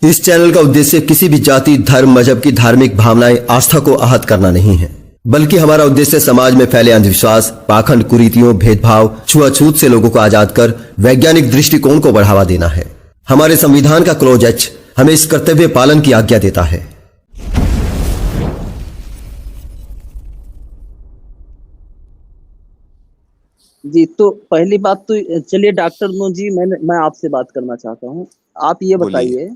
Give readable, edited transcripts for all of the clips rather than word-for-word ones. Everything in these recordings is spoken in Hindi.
इस चैनल का उद्देश्य किसी भी जाति, धर्म, मजहब की धार्मिक भावनाएं, आस्था को आहत करना नहीं है, बल्कि हमारा उद्देश्य समाज में फैले अंधविश्वास, पाखंड, कुरीतियों, भेदभाव, छुआछूत से लोगों को आजाद कर वैज्ञानिक दृष्टिकोण को बढ़ावा देना है। हमारे संविधान का क्लॉज एच हमें इस कर्तव्य पालन की आज्ञा देता है। जी, तो पहली बात तो चलिए डॉक्टर नो जी, मैं आपसे बात करना चाहता हूँ। आप ये बताइए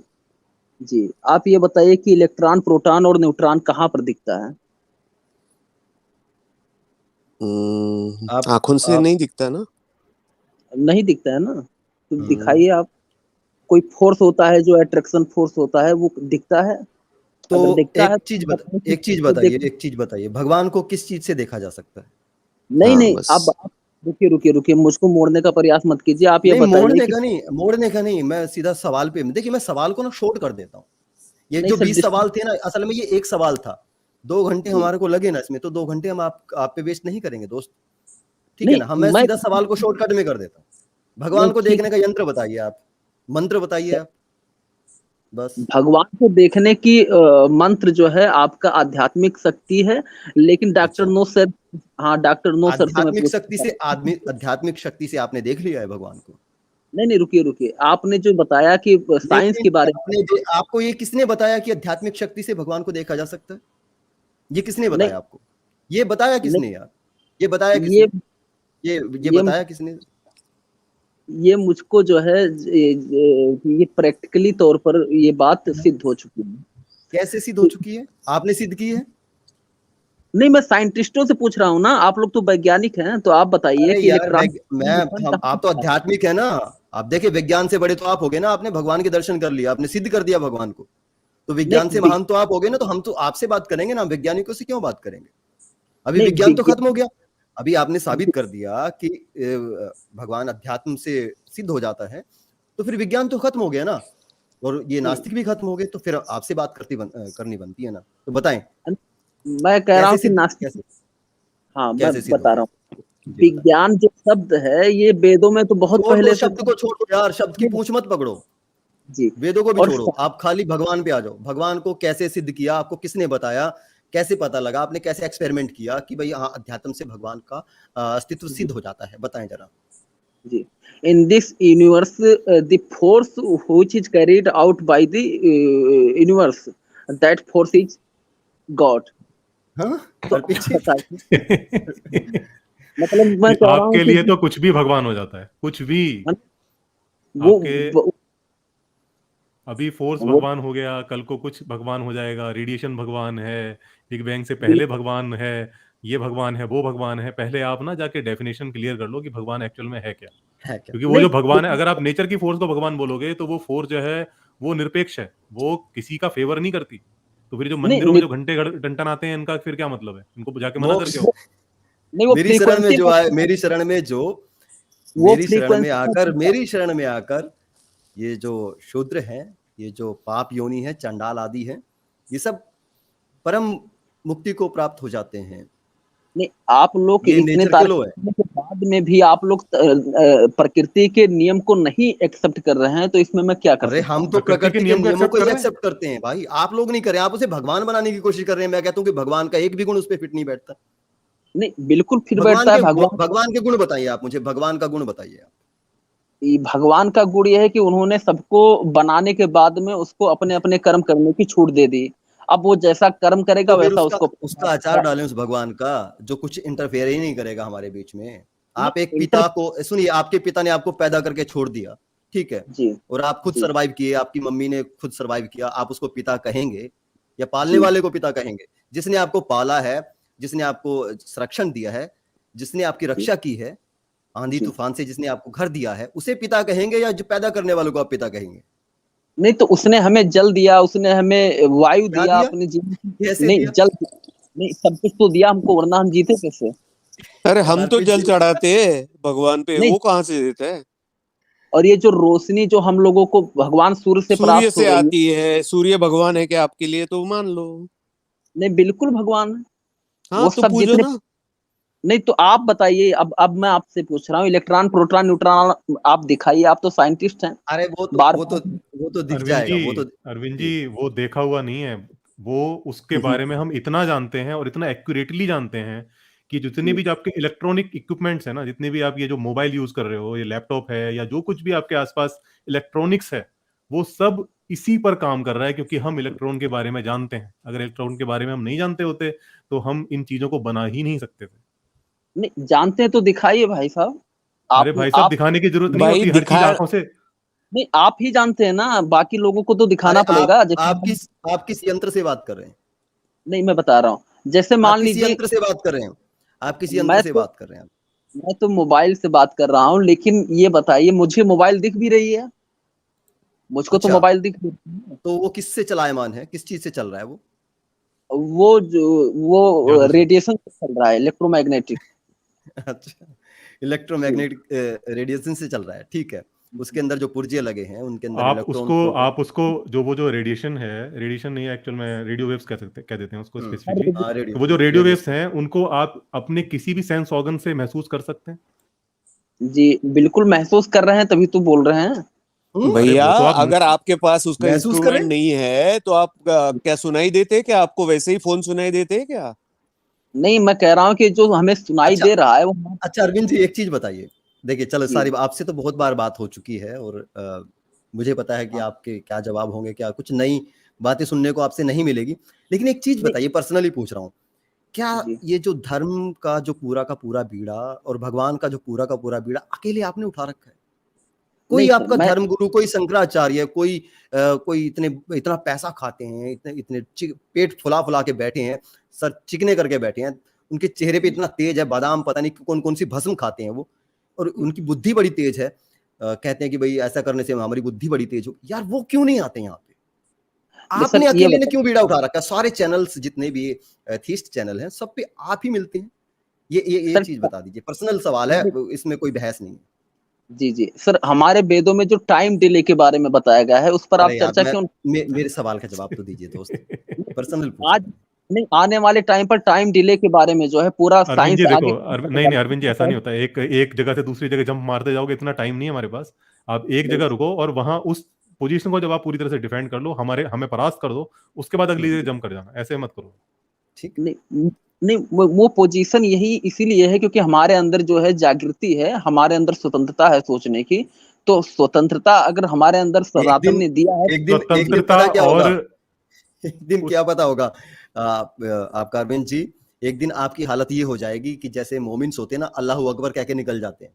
जी, आप ये बताइए कि इलेक्ट्रॉन, प्रोटॉन और न्यूट्रॉन कहाँ पर दिखता है? आँखों से नहीं दिखता ना? नहीं दिखता है ना? तो दिखाइए आप। कोई फोर्स होता है जो अट्रैक्शन फोर्स होता है, वो दिखता है? तो अगर दिखता है एक चीज बताइए, भगवान को किस चीज से देखा जा सकता है? नहीं, आप रुकिए, मुझको मोड़ने का प्रयास मत कीजिए। आप ये बताइए मोड़ने का नहीं, मैं सीधा सवाल पे, देखिए मैं सवाल को ना शॉर्ट कर देता हूँ। ये जो 20 सवाल थे ना, असल में ये एक सवाल था। 2 घंटे हमारे को लगे ना इसमें, तो 2 घंटे हम आप पे वेस्ट नहीं करेंगे दोस्त, ठीक है ना? मैं सीधा सवाल को शॉर्टकट में कर देता हूँ। भगवान को देखने का यंत्र बताइए आप, मंत्र बताइए आप, बस। भगवान को देखने की मंत्र जो है आपका आध्यात्मिक शक्ति है, लेकिन डॉक्टर नो सर, हाँ डॉक्टर नो सर से मैं आध्यात्मिक शक्ति से आपने देख लिया है भगवान को? नहीं, रुकिए, आपने जो बताया कि साइंस के बारे में, आपको ये किसने बताया कि आध्यात्मिक शक्ति से भगवान को देखा जा सकता है? ये किसने बताया आपको? ये बताया किसने यार? ये बताया किसने? ये बताया किसने? ये मुझको जो है ये प्रैक्टिकली तौर पर ये बात सिद्ध हो चुकी है। कैसे सिद्ध हो चुकी है? आपने सिद्ध की है? नहीं, मैं साइंटिस्टों से पूछ रहा हूँ ना, आप लोग तो वैज्ञानिक हैं, तो आप बताइए कि आप तो आध्यात्मिक है ना। आप देखिए, विज्ञान से बड़े तो आप हो गए ना, आपने भगवान के दर्शन कर लिया, आपने सिद्ध कर दिया भगवान को, तो विज्ञान से महान तो आप हो गए ना। तो हम तो आपसे बात करेंगे ना, वैज्ञानिकों से क्यों बात करेंगे? अभी विज्ञान तो खत्म हो गया। अभी आपने साबित कर दिया कि भगवान अध्यात्म से सिद्ध हो जाता है, तो फिर विज्ञान तो खत्म हो गया ना, और ये नास्तिक भी खत्म हो गए, तो फिर आपसे बात करनी बनती है ना। तो बताएं, मैं कह रहा हूँ कि नास्तिक, हाँ मैं बता रहा हूँ, विज्ञान जो शब्द है ये वेदों में तो बहुत पहले, शब्द को छोड़ो यार, शब्द की पूंछ मत पकड़ो जी, वेदों को भी छोड़ो, आप खाली भगवान पे आ जाओ। भगवान को कैसे सिद्ध किया, आपको किसने बताया, कैसे पता लगा, आपने कैसे एक्सपेरिमेंट किया कि भाई हाँ, अध्यात्म से भगवान का अस्तित्व सिद्ध हो जाता है? बताएं जरा जी। In this universe, the force which is carried out by the universe, that force is God. हाँ? मतलब मैं कह रहा हूँ आपके लिए तो कुछ भी भगवान हो जाता है, कुछ भी। अभी फोर्स भगवान हो गया, कल को कुछ भगवान हो जाएगा, रेडिएशन भगवान है, बिग बैंग से पहले भगवान है, ये भगवान है, वो भगवान है। पहले आप ना जाके डेफिनेशन क्लियर कर लो कि भगवान एक्चुअल में है क्या। क्योंकि वो जो भगवान है, अगर आप नेचर की फोर्स को भगवान बोलोगे तो वो फोर्स जो है वो निरपेक्ष है, वो किसी का फेवर नहीं करती। तो फिर जो मंदिरों में जो घंटे घंटन आते हैं, इनका फिर क्या मतलब है? इनको जाके मना करके हो। मेरी शरण में आकर ये जो शूद्र है, ये जो पाप योनि है, चंडाल आदि है, ये सब परम मुक्ति को प्राप्त हो जाते हैं। नहीं, आप लोग इतने तारीफ के बाद में भी आप लोग प्रकृति के नियम को नहीं एक्सेप्ट कर रहे हैं, तो इसमें मैं क्या कर? अरे हम तो प्रकृति के नियमों को एक्सेप्ट करते हैं भाई, आप लोग नहीं कर रहे हैं। आप उसे भगवान बनाने की कोशिश कर रहे हैं। मैं कहता हूँ कि भगवान का एक भी गुण उस पर फिट नहीं बैठता। नहीं, बिल्कुल फिट बैठता है। भगवान के गुण बताइए आप मुझे, भगवान का गुण बताइए आप। भगवान का गुण यह है कि उन्होंने सबको बनाने के बाद में उसको अपने अपने कर्म करने की छूट दे दी। अब वो जैसा कर्म करेगा, वैसा उसका आचार डालें उस भगवान का, जो कुछ इंटरफेयर ही नहीं करेगा हमारे बीच में। आप एक पिता को सुनिए, आपके पिता ने आपको पैदा करके छोड़ दिया, ठीक है, और आप खुद सर्वाइव किए, आपकी मम्मी ने खुद सर्वाइव किया, आप उसको पिता कहेंगे या पालने वाले को पिता कहेंगे? जिसने आपको पाला है, जिसने आपको संरक्षण दिया है, जिसने आपकी रक्षा की है आंधी तूफान से, जिसने आपको घर दिया है, उसे पिता कहेंगे या जो पैदा करने वालों को आप पिता कहेंगे? नहीं, तो उसने हमें जल दिया, उसने हमें वायु दिया, अपने जीवन नहीं जल नहीं, सब कुछ तो दिया हमको, वरना हम जीते कैसे? अरे हम तो जल चढ़ाते भगवान पे, वो कहाँ से देता है? और ये जो रोशनी जो हम लोगों को भगवान सूर्य से प्राप्त से आती है, सूर्य भगवान है क्या आपके लिए? तो मान लो। नहीं, बिल्कुल भगवान। हाँ, तो पूजो ना। नहीं तो आप बताइए, अब मैं आपसे पूछ रहा हूँ, इलेक्ट्रॉन प्रोटॉन न्यूट्रॉन आप दिखाइए, आप तो साइंटिस्ट हैं। अरे बार वो तो दिख अरविंद जाएगा, वो तो। जी, अरविंद जी, वो देखा हुआ नहीं है। वो उसके बारे में हम इतना जानते हैं और इतना एक्यूरेटली जानते हैं कि जितने भी जो आपके इलेक्ट्रॉनिक इक्विपमेंट्स है ना, जितने भी आप ये जो मोबाइल यूज कर रहे हो, ये लैपटॉप है या जो कुछ भी आपके आसपास इलेक्ट्रॉनिक्स है, वो सब इसी पर काम कर रहा है, क्योंकि हम इलेक्ट्रॉन के बारे में जानते हैं। अगर इलेक्ट्रॉन के बारे में हम नहीं जानते होते तो हम इन चीजों को बना ही नहीं सकते थे। नहीं जानते हैं तो दिखाइए भाई साहब। अरे भाई साहब, आप दिखाने की जरूरत नहीं भाई होती, हर चीज दिखा, आंखों से। नहीं, आप ही जानते हैं ना, बाकी लोगों को तो अरे दिखाना पड़ेगा। जैसे आप किस यंत्र से बात कर रहे हैं? नहीं, मैं बता रहा हूँ, जैसे आप मान किस लीजिए, यंत्र से बात कर रहे हैं? आप किस यंत्र मैं से तो बात कर रहे हैं? मैं तो मोबाइल से बात कर रहा हूँ, लेकिन ये बताइए, मुझे मोबाइल दिख भी रही है, मुझको तो अच्छा, मोबाइल दिख भी रही है। तो वो किससे चलायमान है, किस चीज से चल रहा है वो? वो जादू से। रेडिएशन से चल रहा है, इलेक्ट्रोमैग्नेटिक। अच्छा, इलेक्ट्रोमैग्नेटिक रेडिएशन से चल रहा है, ठीक है। उसके अंदर जो पुर्जे लगे हैं उनके अंदर इलेक्ट्रॉन प्रोटॉन। आप उसको वो जो रेडिएशन है, रेडिएशन नहीं है एक्चुअल में, रेडियो वेव्स कह देते हैं उसको स्पेसिफिकली। हाँ, तो वो जो रेडियो वेव्स रेडिएशन। हैं उनको आप अपने किसी भी सेंस ऑर्गन से महसूस कर सकते हैं। जी बिल्कुल महसूस कर रहे हैं, तभी तो बोल रहे हैं। अरे भैया वो तो आप अगर आपके पास उसका महसूस करें। इंस्ट्रूमेंट नहीं है तो आप क्या सुनाई देते हैं क्या? आपको वैसे ही फोन सुनाई देते हैं क्या? नहीं, मैं कह रहा हूँ कि जो हमें सुनाई अच्छा, दे रहा है वो। अच्छा अरविंद जी, एक चीज बताइए। देखिए, चलो, जी सारी आपसे तो बहुत बार बात हो चुकी है और मुझे पता है कि हाँ, आपके क्या जवाब होंगे, क्या कुछ नई बातें सुनने को आपसे नहीं मिलेगी। लेकिन एक चीज नहीं बताइए, पर्सनली पूछ रहा हूँ, क्या जी ये जो धर्म का जो पूरा का पूरा बीड़ा और भगवान का जो पूरा का पूरा बीड़ा अकेले आपने उठा रखा है? नहीं कोई सर, आपका मैं धर्म गुरु, कोई शंकराचार्य, कोई इतना पैसा खाते हैं, इतने इतने पेट फुला फुला के बैठे हैं, सर चिकने करके बैठे हैं, उनके चेहरे पे इतना तेज है, बादाम पता नहीं कौन कौन सी भस्म खाते हैं वो, और उनकी बुद्धि बड़ी तेज है। कहते हैं कि भाई ऐसा करने से हमारी बुद्धि बड़ी तेज हो। यार वो क्यों नहीं आते यहाँ पे? सर आपने ये अकेले ने बता, क्यों बीड़ा उठा रखा है? सारे चैनल्स जितने भी थीस्ट चैनल हैं, सब पे आप ही मिलते हैं। ये सर चीज बता दीजिए, पर्सनल सवाल है, इसमें कोई बहस नहीं है। जी जी सर, हमारे वेदों में जो टाइम डिले के बारे में बताया गया है, उस पर आप अरे यार, चर्चा क्यों मेरे सवाल का जवाब तो दीजिए दोस्त। पर्सनल पूछ आज रहा हूँ। नहीं, आने वाले टाइम पर टाइम डिले के बारे में जो है पूरा अरविंद साइंस जी देखो, आगे नहीं नहीं अरविंद जी, ऐसा नहीं होता है। एक जगह से दूसरी जगह जंप मारते जाओगे, इतना टाइम नहीं है हमारे पास। आप एक नहीं जगह रुको और वहां उस पोजीशन को जब आप पूरी तरह से डिफेंड कर लो, हमें परास्त कर दो, उसके बाद अगली जगह जंप कर जाना, ऐसे मत करो। ठीक। नहीं नहीं, वो पोजीशन यही इसीलिए है क्योंकि हमारे अंदर जो है जागृति है, हमारे अंदर स्वतंत्रता है सोचने की। तो स्वतंत्रता अगर हमारे अंदर एक सनातन दिन ने दिया है। एक दिन स्वतंत्रता पता क्या होगा? और एक दिन उस क्या पता होगा? आपका अरविंद जी, एक दिन आपकी हालत ये हो जाएगी कि जैसे मोमिन्स होते हैं ना, अल्लाह अकबर कह के निकल जाते हैं,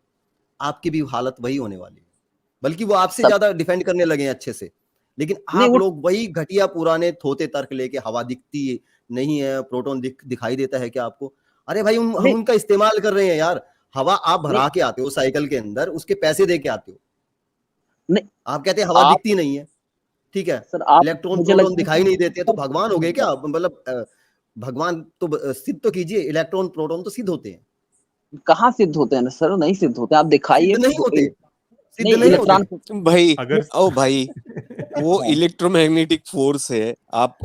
आपकी भी हालत वही होने वाली है। बल्कि वो आपसे तब ज्यादा डिफेंड करने लगे हैं अच्छे से। लेकिन नहीं आप वो लोग वही घटिया पुराने थोते तर्क लेके, हवा दिखती नहीं है, प्रोटॉन दिखाई देता है क्या आपको? अरे भाई, हम नहीं उनका इस्तेमाल कर रहे हैं यार। हवा आप नहीं भरा के आते हो साइकिल के अंदर, उसके पैसे दे के आते हो। नहीं आप कहते हैं हवा आप दिखती नहीं है, ठीक है। सर आप इलेक्ट्रॉन मुझे प्रोटॉन लगता दिखाई नहीं देते, तो भगवान हो गए है क्या? मतलब भगवान तो सिद्ध तो कीजिए, इलेक्ट्रॉन प्रोटॉन तो सिद्ध होते हैं। कहाँ सिद्ध होते हैं सर? नहीं सिद्ध होते, आप सिद्ध दिखाइए। नहीं होते, सिद्ध नहीं नहीं होते। इलेक्ट्रॉन भाई, अगर ओ भाई, वो इलेक्ट्रोमैग्नेटिक फोर्स है। आप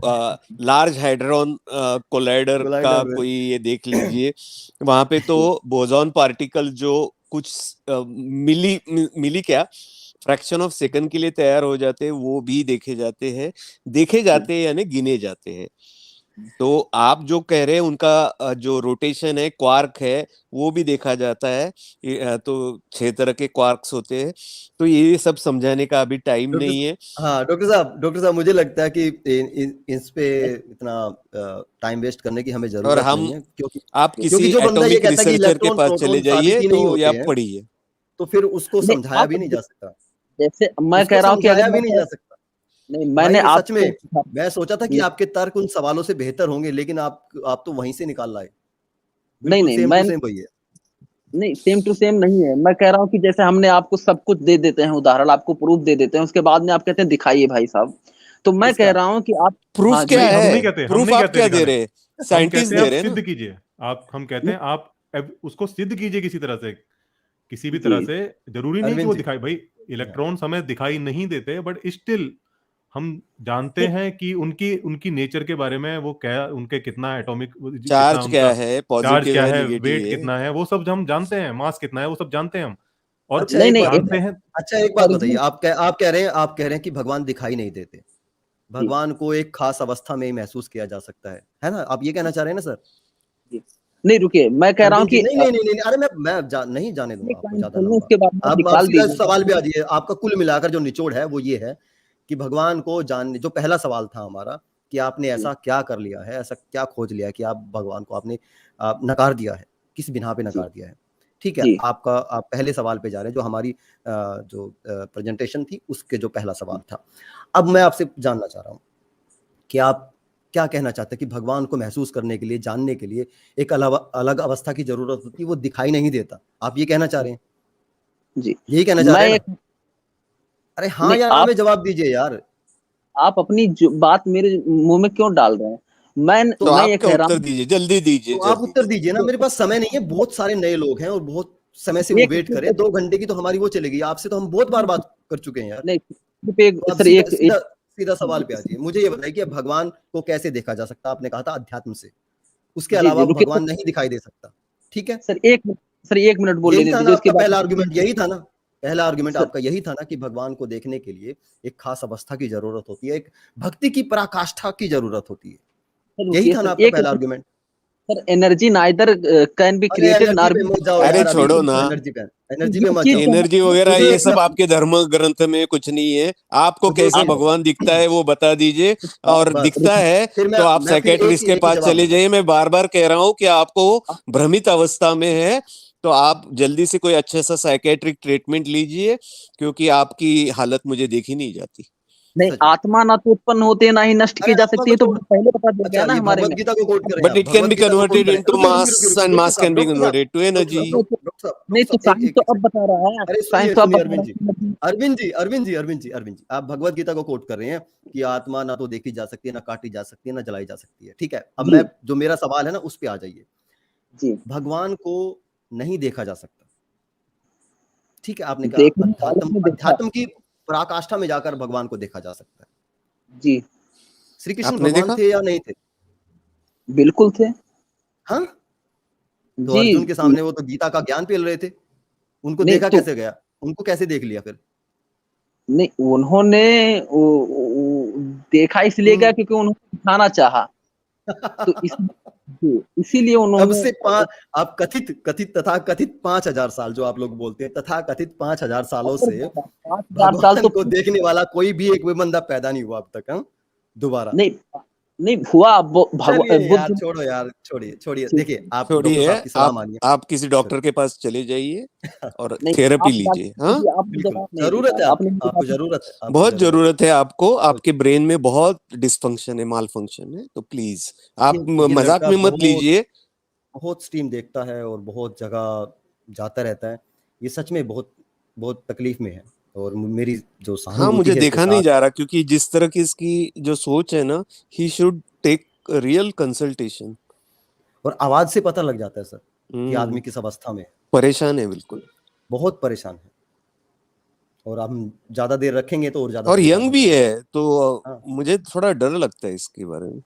लार्ज हाइड्रोन कोलाइडर का कोलाइडर में। कोई ये देख लीजिए, वहां पे तो बोसॉन पार्टिकल जो कुछ मिली क्या फ्रैक्शन ऑफ सेकंड के लिए तैयार हो जाते हैं, वो भी देखे जाते हैं यानी गिने जाते हैं। तो आप जो कह रहे हैं उनका जो रोटेशन है, क्वार्क है, वो भी देखा जाता है। तो 6 तरह के क्वार्क्स होते हैं। तो ये सब समझाने का अभी टाइम डॉक्टर नहीं है। हाँ, डॉक्टर साहब, मुझे लगता है कि इस पे इतना टाइम वेस्ट करने की हमें और जरूरत हम नहीं है, क्योंकि आप किसी जो बंदा ये एटॉमिक कहता है कि रिसर्चर के इलेक्ट्रॉन पास चले प्रोटॉन साबित जाइए ही नहीं तो या होते हैं, पढ़िए। तो फिर उसको नहीं समझाया आप भी नहीं जा सकता। जैसे मैं कह उसको रहा हूँ कि अगर समझाया भी नहीं जा सकता। नहीं, मैंने भाई सच आपको में, मैं सोचा था कि आपके तर्क उन सवालों से बेहतर होंगे, लेकिन आप तो वहीं से निकाल लाए। नहीं बिल्कुल नहीं सेम मैं टू सेम वही है। नहीं, सेम टू सेम नहीं है। मैं कह रहा हूँ कि जैसे हमने आपको सब कुछ दे देते हैं, उदाहरण आपको प्रूफ दे देते हैं, उसके बाद में आप कहते हैं दिखाइए भाई साहब। तो मैं कह किसका? रहा हूँ कि आप प्रूफ हाँ क्या जी नहीं, हम है? नहीं कहते, प्रूफ आप क्या दे दिखाने। रहे हैं? हम साइंटिस्ट कहते हैं दे आप रहे हैं ना। सिद्ध कीजिए। हम कहते हैं आप अब उसको सिद्ध कीजिए किसी तरह से, किसी भी जी तरह से। जरूरी नहीं कि अरविंद वो जी। दिखाई, भाई हाँ। इलेक्ट्रॉन हमें दिखाई नहीं देते, बट स्टिल हम जानते हैं कि उनकी नेचर के बारे में, वो क्या, उनके कितना एटॉमिक चार्ज क्या है, चार्ज पॉजिटिव क्या है, है, नेगेटिव वेट है। कितना है, वो सब हम जानते हैं, मास कितना है, वो सब जानते हैं हम। और अच्छा नहीं एक नहीं बात जानते बताइए, हैं। अच्छा एक बात बताइए, आप कह रहे हैं कि भगवान दिखाई नहीं देते, भगवान को एक खास अवस्था में ही महसूस किया जा सकता है ना? आप ये कहना चाह रहे हैं ना सर? नहीं रुकिए, मैं कह रहा हूँ अरविंद जी, कि नहीं नहीं नहीं नहीं, अरे मैं नहीं जाने दूंगा आपको ज्यादा लंबा। उसके बाद में आप निकाल सीधा दीजिए। सवाल पे आ जाइए। आपका कुल मिलाकर जो निचोड़ है वो ये है कि भगवान को जानने, जो पहला सवाल था हमारा कि आपने ऐसा क्या कर लिया है, ऐसा क्या खोज लिया है कि आप भगवान को आपने नकार दिया है, किस बिना पे नकार दिया है? ठीक है, आप पहले सवाल पे जा रहे हैं, जो हमारी जो प्रेजेंटेशन थी उसके जो पहला सवाल था। अब मैं आपसे जानना चाह रहा हूँ कि आप क्या कहना चाहते हैं कि भगवान को महसूस करने के लिए, जानने के लिए एक अलग अवस्था की जरूरत होती है, वो दिखाई नहीं देता। आप ये कहना चाह रहे हैं? जी यही कहना चाह मैं रहे हैं एक ना? अरे हाँ नहीं, या ना में जवाब दीजिए यार। आप अपनी जो बात मेरे मुंह में क्यों डाल रहे हैं? तो मैं ये आपका कह रहा उत्तर हूँ, दीजिए, जल्दी दीजिए, तो आप जल्दी उत्तर जल्दी। दीजिए ना, मेरे पास समय नहीं है, बहुत सारे नए लोग हैं और बहुत समय से वो एक वेट करें। 2 घंटे की तो हमारी वो चलेगी, आपसे तो हम बहुत बार बात कर चुके हैं यार। नहीं सिर्फ एक तो आप सर, सीधा एक सीधा सीधा सवाल पे आ जाइए। मुझे ये बताइए कि भगवान को कैसे देखा जा सकता है? आपने कहा था अध्यात्म से, उसके जी अलावा जी रुकिए भगवान नहीं दिखाई दे सकता। ठीक है, सर, एक मिनट बोल यही लेने था ना दीजिए, उसके आपका बाद पहला आर्गुमेंट, यही था ना पहला आर्गुमेंट सर आपका, यही था ना कि भगवान को देखने के लिए एक खास अवस्था की जरूरत होती है, एक भक्ति की पराकाष्ठा की जरूरत होती है। सर यही रुकिए था सर, ना आपका एक पहला argument. Sir, energy neither can be अरे क्रिएटेड एनर्जी नॉर पे बी। मत जाओ अरे यार, अभी छोड़ो तुम ना, एनर्जी पे जो मत चीज जाओ। एनर्जी वगैरह मुझे ये सब मैं आपके धर्म ग्रंथ में कुछ नहीं है। आपको मुझे कैसे सुनो, भगवान दिखता है वो बता दीजिए, और बस दिखता है फिर तो आप मैं फिर साइकेट्रिस्ट के एक ही पास जवाब चले दूंगा। जाइए। मैं बार बार कह रहा हूँ कि आपको भ्रमित अवस्था में है, तो आप जल्दी से कोई अच्छे सा साइकेट्रिक ट्रीटमेंट लीजिए, क्योंकि आपकी हालत मुझे देखी नहीं जाती। नहीं, सच में। आत्मा ना तो उत्पन्न होते ना ही नष्ट अरे की जा आत्मा सकती को है, तो छोड़, पहले बता दिया गया अच्छा ना ये हमारे भगवत में। गीता को कोट करें बट आप, it can Bhagavad be Gita को कोट कन्वर्टेड करें। इनटू रुकिए रुकिए मास, रुकिए रुकिए, and mass can be doctor साहब कन्वर्टेड टू डॉक्टर एनर्जी। साहब नहीं डॉक्टर तो साहब साइंस तो अब बता रहा है, अरे साइंस सुनिए तो अब सुनिए बता रहा अरविंद जी, आप भगवत गीता को कोट कर रहे हैं कि आत्मा ना तो देखी जा सकती है, ना काटी जा सकती है, ना जलाई जा सकती है। ठीक है, अब जी मैं जो मेरा सवाल है ना उस पे आ जाइए। जी। भगवान को नहीं देखा जा सकता, ठीक है, आपने कहा देखने वालों अध्यात्म, ने देखा। अध्यात्म की पराकाष्ठा में जाकर भगवान को देखा जा सकता है। जी श्री कृष्ण आपने भगवान देखा? थे या नहीं थे? बिल्कुल थे। हाँ, तो जी अर्जुन के सामने वो तो गीता का ज्ञान पेल रहे थे, उनको नहीं देखा तो कैसे गया? उनको कैसे देख लिया फिर? नहीं, उन्होंने देखा इसलिए गया क्योंकि उन्होंने दिखाना चाहा, तो इसीलिए तब उन्होंने से आप कथित कथित तथा कथित 5,000 साल जो आप लोग बोलते हैं, तथा कथित 5,000 सालों और से 5,000 साल भगवान तो को देखने वाला कोई भी एक भी बंदा पैदा नहीं हुआ अब तक। हाँ, दोबारा। नहीं नहीं हुआ। चलिए यार, बुद्ध छोड़ो यार, छोड़िए छोड़िए। जी, देखिए, आप डॉक्टर छोड़िए, साहब की सलाह मानिए। आप किसी डॉक्टर छोड़िए, के पास चले जाइए और नहीं थेरेपी आप बात लीजिए। हाँ, कीजिए, आपने बिल्कुल जवाब नहीं जरूरत है दिया, आपने आपकी, मेरी आपको बात जरूरत है, आपको बहुत जरूरत जरूरत है आपको, है। आपके ब्रेन में बहुत डिसफंक्शन है, माल फंक्शन है, तो प्लीज आप ये मजाक लड़का में मत बहुत लीजिए। बहुत स्ट्रीम देखता है और बहुत जगह जाता रहता है। ये सच में बहुत बहुत तकलीफ में है, और मेरी जो हाँ, सहानुभूति मुझे है इसके देखा नहीं साथ। जा रहा, क्योंकि जिस तरह की इसकी जो सोच है ना, he should take real consultation. और आवाज से पता लग जाता है सर कि आदमी किस अवस्था में है। परेशान है बिल्कुल, बहुत परेशान है, और हम ज्यादा देर रखेंगे तो और ज्यादा और परेशान यंग हो भी जाएंगे। है, तो हाँ, मुझे थोड़ा डर लगता है इसके बारे में।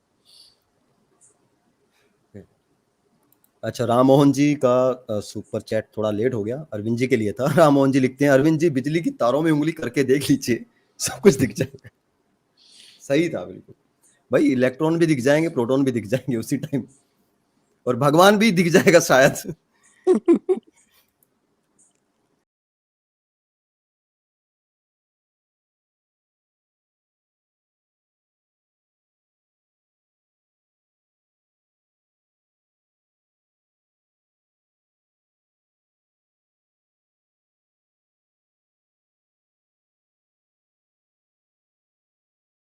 अच्छा, राम मोहन जी का सुपर चैट थोड़ा लेट हो गया, अरविंद जी के लिए था। राम मोहन जी लिखते हैं, अरविंद जी बिजली की तारों में उंगली करके देख लीजिए, सब कुछ दिख जाएगा। सही था बिल्कुल भाई, इलेक्ट्रॉन भी दिख जाएंगे, प्रोटॉन भी दिख जाएंगे उसी टाइम, और भगवान भी दिख जाएगा शायद।